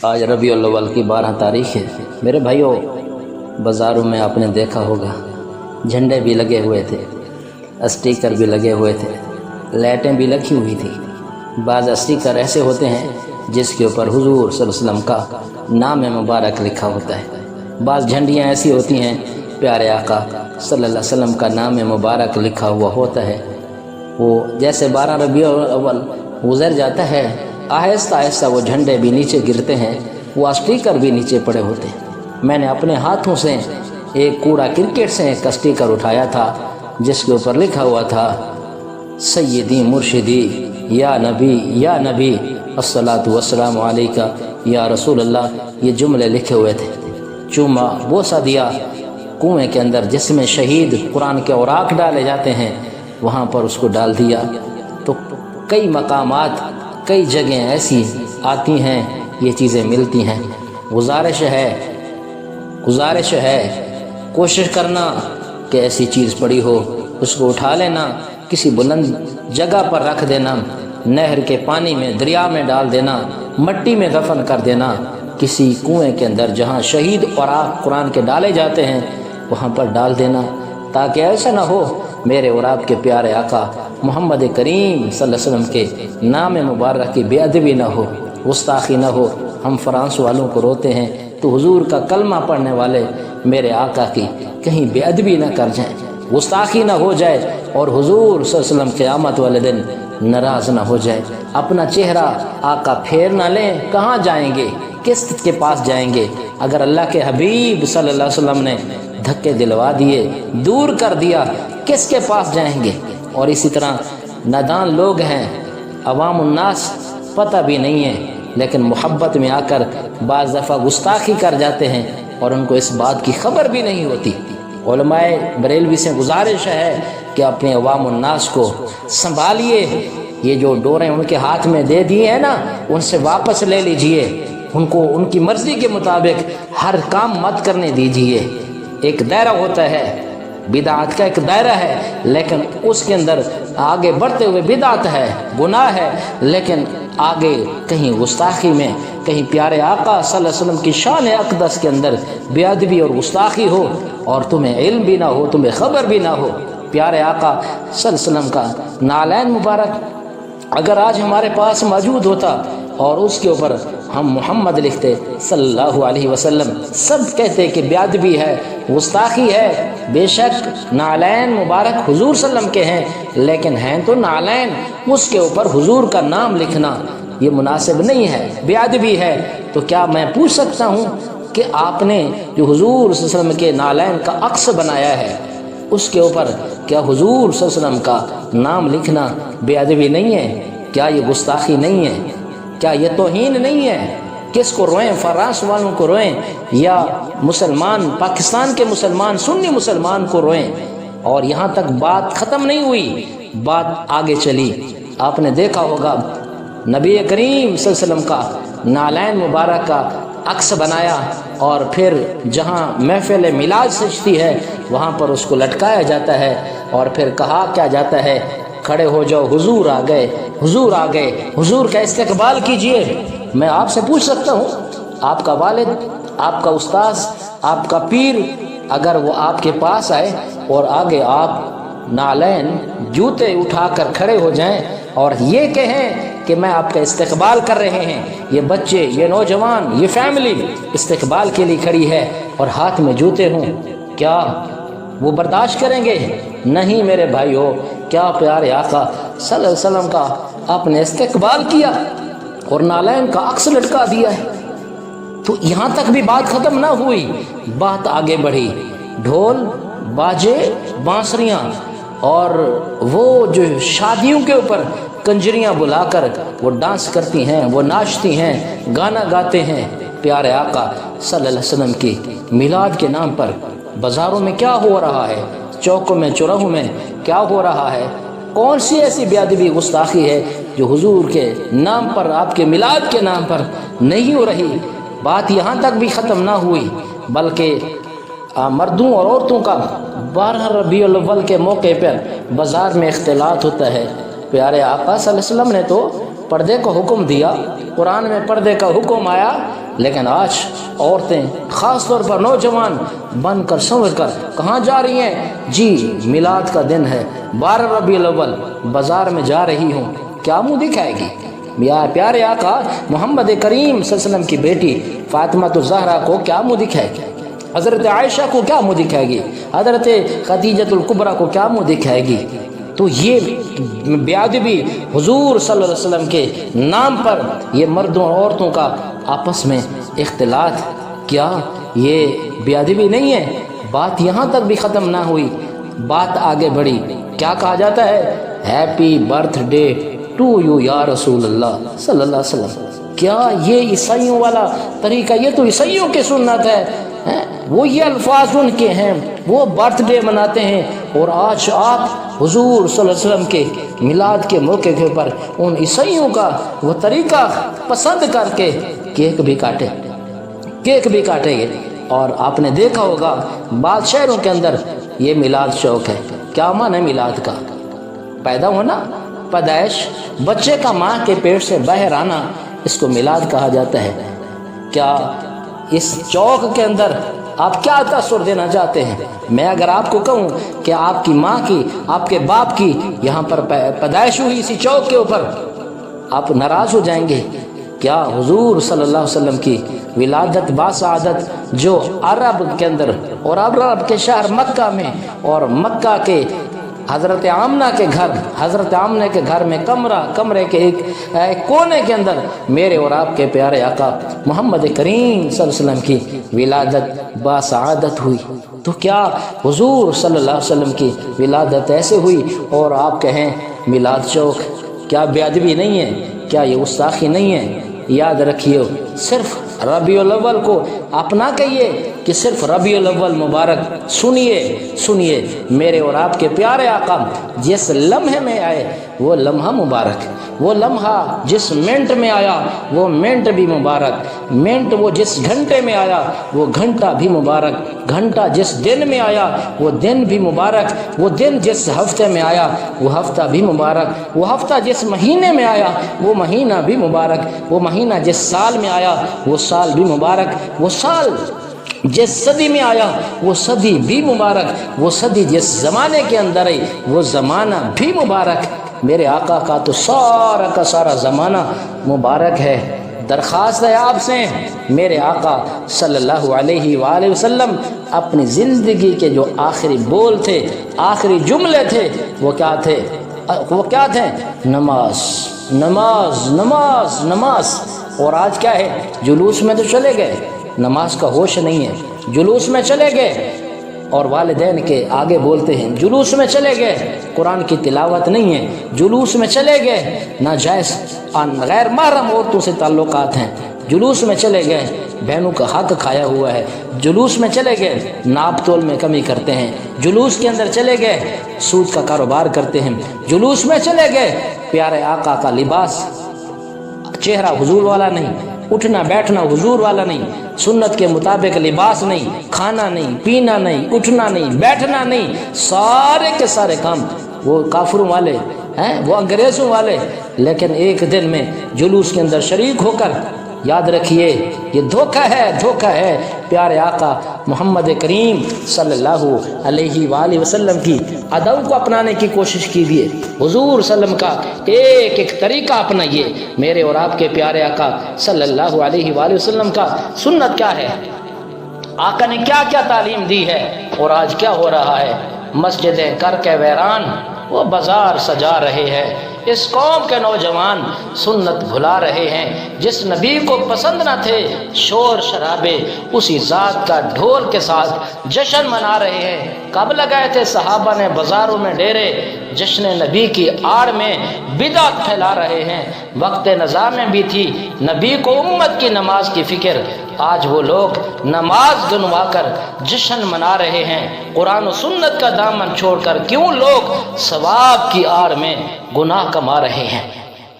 آج ربیع الاول کی 12 تاریخ ہے۔ میرے بھائیوں، بازاروں میں آپ نے دیکھا ہوگا جھنڈے بھی لگے ہوئے تھے، اسٹیکر بھی لگے ہوئے تھے، لائٹیں بھی لگی ہوئی تھی۔ بعض اسٹیکر ایسے ہوتے ہیں جس کے اوپر حضور صلی اللہ علیہ وسلم کا نام مبارک لکھا ہوتا ہے۔ بعض جھنڈیاں ایسی ہوتی ہیں پیارے آقا صلی اللہ علیہ وسلم کا نام مبارک لکھا ہوا ہوتا ہے۔ وہ جیسے 12 ربیع الاول گزر جاتا ہے، آہستہ آہستہ وہ جھنڈے بھی نیچے گرتے ہیں، وہ اسٹیکر بھی نیچے پڑے ہوتے ہیں۔ میں نے اپنے ہاتھوں سے ایک کوڑا کرکٹ سے ایک اسٹیکر اٹھایا تھا جس کے اوپر لکھا ہوا تھا سیدی مرشدی یا نبی الصلاۃ والسلام علیکہ یا رسول اللہ، یہ جملے لکھے ہوئے تھے۔ چوما بوسہ دیا کنویں کے اندر جس میں شہید قرآن کے اوراق ڈالے جاتے ہیں، وہاں پر اس کو ڈال دیا۔ تو کئی مقامات، کئی جگہیں ایسی آتی ہیں، یہ چیزیں ملتی ہیں۔ گزارش ہے کوشش کرنا کہ ایسی چیز پڑی ہو اس کو اٹھا لینا، کسی بلند جگہ پر رکھ دینا، نہر کے پانی میں، دریا میں ڈال دینا، مٹی میں دفن کر دینا، کسی کنویں کے اندر جہاں شہید اوراق قرآن کے ڈالے جاتے ہیں وہاں پر ڈال دینا، تاکہ ایسا نہ ہو میرے اور آپ کے پیارے آقا محمد کریم صلی اللہ علیہ وسلم کے نام مبارک کی بے ادبی نہ ہو، گستاخی نہ ہو۔ ہم فرانس والوں کو روتے ہیں تو حضور کا کلمہ پڑھنے والے میرے آقا کی کہیں بے ادبی نہ کر جائیں، گستاخی نہ ہو جائے، اور حضور صلی اللہ علیہ وسلم قیامت والے دن ناراض نہ ہو جائے، اپنا چہرہ آقا پھیر نہ لیں۔ کہاں جائیں گے؟ کس کے پاس جائیں گے؟ اگر اللہ کے حبیب صلی اللہ علیہ وسلم نے دھکے دلوا دیے، دور کر دیا، کس کے پاس جائیں گے؟ اور اسی طرح نادان لوگ ہیں، عوام الناس، پتہ بھی نہیں ہے، لیکن محبت میں آ کر بعض دفعہ گستاخی کر جاتے ہیں اور ان کو اس بات کی خبر بھی نہیں ہوتی۔ علماء بریلوی سے گزارش ہے کہ اپنے عوام الناس کو سنبھالیے، یہ جو ڈوریں ان کے ہاتھ میں دے دیے ہیں نا، ان سے واپس لے لیجئے، ان کو ان کی مرضی کے مطابق ہر کام مت کرنے دیجئے۔ ایک دائرہ ہوتا ہے، بدعت کا ایک دائرہ ہے، لیکن اس کے اندر آگے بڑھتے ہوئے بدعت ہے، گناہ ہے، لیکن آگے کہیں گستاخی میں، کہیں پیارے آقا صلی اللہ علیہ وسلم کی شان اقدس کے اندر بے ادبی اور گستاخی ہو، اور تمہیں علم بھی نہ ہو، تمہیں خبر بھی نہ ہو۔ پیارے آقا صلی اللہ علیہ وسلم کا نعلین مبارک اگر آج ہمارے پاس موجود ہوتا اور اس کے اوپر ہم محمد لکھتے صلی اللہ علیہ وسلم، سب کہتے کہ بے ادبی ہے، گستاخی ہے۔ بے شک نعلین مبارک حضور صلی اللہ علیہ وسلم کے ہیں، لیکن ہیں تو نعلین، اس کے اوپر حضور کا نام لکھنا یہ مناسب نہیں ہے، بے ادبی ہے۔ تو کیا میں پوچھ سکتا ہوں کہ آپ نے جو حضور صلی اللہ علیہ وسلم کے نعلین کا عکس بنایا ہے، اس کے اوپر کیا حضور صلی اللہ علیہ وسلم کا نام لکھنا بے ادبی نہیں ہے؟ کیا یہ گستاخی نہیں ہے؟ کیا یہ توہین نہیں ہے؟ کس کو روئیں؟ فرانس والوں کو روئیں یا مسلمان، پاکستان کے مسلمان، سنی مسلمان کو روئیں؟ اور یہاں تک بات ختم نہیں ہوئی، بات آگے چلی۔ آپ نے دیکھا ہوگا نبی کریم صلی اللہ علیہ وسلم کا نعلین مبارک کا عکس بنایا، اور پھر جہاں محفل میلاد سجتی ہے وہاں پر اس کو لٹکایا جاتا ہے، اور پھر کہا کیا جاتا ہے، کھڑے ہو جاؤ، حضور آ گئے، حضور آ گئے، حضور کا استقبال کیجئے۔ میں آپ سے پوچھ سکتا ہوں، آپ کا والد، آپ کا استاذ، آپ کا پیر، اگر وہ آپ کے پاس آئے اور آگے آپ نعلین جوتے اٹھا کر کھڑے ہو جائیں اور یہ کہیں کہ میں آپ کا استقبال کر رہے ہیں، یہ بچے، یہ نوجوان، یہ فیملی استقبال کے لیے کھڑی ہے، اور ہاتھ میں جوتے ہوں، کیا وہ برداشت کریں گے؟ نہیں میرے بھائیو۔ کیا پیارے آقا صلی اللہ علیہ وسلم کا آپ نے استقبال کیا اور نعلین کا عکس لٹکا دیا ہے؟ تو یہاں تک بھی بات ختم نہ ہوئی، بات آگے بڑھی۔ ڈھول، باجے، بانسریاں، اور وہ جو شادیوں کے اوپر کنجریاں بلا کر وہ ڈانس کرتی ہیں، وہ ناچتی ہیں، گانا گاتے ہیں۔ پیارے آقا صلی اللہ علیہ وسلم کی میلاد کے نام پر بازاروں میں کیا ہو رہا ہے، چوکوں میں، چوراہوں میں کیا ہو رہا ہے؟ کون سی ایسی بے ادبی گستاخی ہے جو حضور کے نام پر، آپ کے میلاد کے نام پر نہیں ہو رہی؟ بات یہاں تک بھی ختم نہ ہوئی، بلکہ مردوں اور عورتوں کا 12 ربیع الاول کے موقع پر بازار میں اختلاط ہوتا ہے۔ پیارے آقا صلی اللہ علیہ وسلم نے تو پردے کا حکم دیا، قرآن میں پردے کا حکم آیا، لیکن آج عورتیں خاص طور پر نوجوان بن کر سنور کر کہاں جا رہی ہیں؟ جی میلاد کا دن ہے، 12 ربیع الاول، بازار میں جا رہی ہوں، کیا منہ دکھائے گی؟ یا پیارے آقا محمد کریم صلی اللہ علیہ وسلم کی بیٹی فاطمہ الزہرا کو کیا منہ دکھائے گی؟ حضرت عائشہ کو کیا منہ دکھائے گی؟ حضرت خدیجۃ الکبریٰ کو کیا منہ دکھائے گی؟ تو یہ بے ادبی حضور صلی اللہ علیہ وسلم کے نام پر یہ مردوں اور عورتوں کا آپس میں اختلاط، کیا یہ بے ادبی نہیں ہے؟ بات یہاں تک بھی ختم نہ ہوئی، بات آگے بڑھی، کیا کہا جاتا ہے؟ Happy birthday to you یا رسول اللہ صلی اللہ علیہ وسلم۔ کیا یہ عیسائیوں والا طریقہ؟ یہ تو عیسائیوں کی سنت ہے، وہ یہ الفاظ ان کے ہیں، وہ برتھ ڈے مناتے ہیں، اور آج آپ حضور صلی اللہ علیہ وسلم کے میلاد کے موقع کے اوپر ان عیسائیوں کا وہ طریقہ پسند کر کے کیک بھی کاٹیں گے۔ اور آپ نے دیکھا ہوگا بعض شہروں کے اندر یہ میلاد چوک ہے۔ کیا معنی ہے میلاد کا؟ پیدا ہونا، پیدائش، بچے کا ماں کے پیٹ سے باہر آنا، اس کو میلاد کہا جاتا ہے۔ کیا اس چوک کے اندر آپ کیا تاثر دینا چاہتے ہیں؟ میں اگر آپ کو کہوں کہ آپ کی ماں کی، آپ کے باپ کی یہاں پر پیدائش ہوئی اسی چوک کے اوپر، آپ ناراض ہو جائیں گے؟ کیا حضور صلی اللہ علیہ وسلم کی ولادت باسعادت جو عرب کے اندر اور عرب کے شہر مکہ میں اور مکہ کے حضرت آمنہ کے گھر میں کمرے کے ایک کونے کے اندر میرے اور آپ کے پیارے آقا محمد کریم صلی اللہ علیہ وسلم کی ولادت باسعادت ہوئی، تو کیا حضور صلی اللہ علیہ وسلم کی ولادت ایسے ہوئی اور آپ کہیں میلاد چوک؟ کیا بے ادبی نہیں ہے؟ کیا یہ گستاخی نہیں ہے؟ یاد رکھیے، صرف ربیع الاول کو اپنا کہیے کہ صرف ربیع الاول مبارک سنیے میرے اور آپ کے پیارے آقا جس لمحے میں آئے وہ لمحہ مبارک، وہ لمحہ جس منٹ میں آیا وہ منٹ بھی مبارک، منٹ وہ جس گھنٹے میں آیا وہ گھنٹہ بھی مبارک، گھنٹہ جس دن میں آیا وہ دن بھی مبارک، وہ دن جس ہفتے میں آیا وہ ہفتہ بھی مبارک، وہ ہفتہ جس مہینے میں آیا وہ مہینہ بھی مبارک، وہ مہینہ جس سال میں آیا وہ سال بھی مبارک، وہ سال جس صدی میں آیا وہ صدی بھی مبارک، وہ صدی جس زمانے کے اندر آئی وہ زمانہ بھی مبارک۔ میرے آقا کا تو سارا کا سارا زمانہ مبارک ہے۔ درخواست ہے آپ سے، میرے آقا صلی اللہ علیہ وآلہ وسلم اپنی زندگی کے جو آخری بول تھے، آخری جملے تھے، وہ کیا تھے؟ نماز نماز نماز نماز۔ اور آج کیا ہے؟ جلوس میں تو چلے گئے، نماز کا ہوش نہیں ہے، جلوس میں چلے گئے اور والدین کے آگے بولتے ہیں، جلوس میں چلے گئے، قرآن کی تلاوت نہیں ہے، جلوس میں چلے گئے، ناجائز غیر محرم عورتوں سے تعلقات ہیں، جلوس میں چلے گئے، بہنوں کا حق کھایا ہوا ہے، جلوس میں چلے گئے، ناپ تول میں کمی کرتے ہیں، جلوس کے اندر چلے گئے، سود کا کاروبار کرتے ہیں، جلوس میں چلے گئے، پیارے آقا کا لباس چہرہ حضور والا نہیں، اٹھنا بیٹھنا حضور والا نہیں، سنت کے مطابق لباس نہیں، کھانا نہیں، پینا نہیں، اٹھنا نہیں، بیٹھنا نہیں، سارے کے سارے کام وہ کافروں والے ہیں، وہ انگریزوں والے، لیکن ایک دن میں جلوس کے اندر شریک ہو کر، یاد رکھیے یہ دھوکہ ہے۔ پیارے آقا محمد کریم صلی اللہ علیہ وآلہ وسلم کی ادب کو اپنانے کی کوشش کیجیے، حضور صلی اللہ علیہ وسلم کا ایک طریقہ اپنائیے۔ میرے اور آپ کے پیارے آقا صلی اللہ علیہ وآلہ وسلم کا سنت کیا ہے، آقا نے کیا کیا تعلیم دی ہے، اور آج کیا ہو رہا ہے؟ مسجدیں کر کے ویران وہ بازار سجا رہے ہیں، اس قوم کے نوجوان سنت بھلا رہے ہیں، جس نبی کو پسند نہ تھے شور شرابے اسی ذات کا ڈھول کے ساتھ جشن منا رہے ہیں۔ کب لگائے تھے صحابہ نے بازاروں میں ڈیرے، جشن نبی کی آڑ میں بدعت پھیلا رہے ہیں۔ وقت نزاع میں بھی تھی نبی کو امت کی نماز کی فکر، آج وہ لوگ نماز گنوا کر جشن منا رہے ہیں۔ قرآن و سنت کا دامن چھوڑ کر کیوں لوگ ثواب کی آڑ میں گناہ کما رہے ہیں؟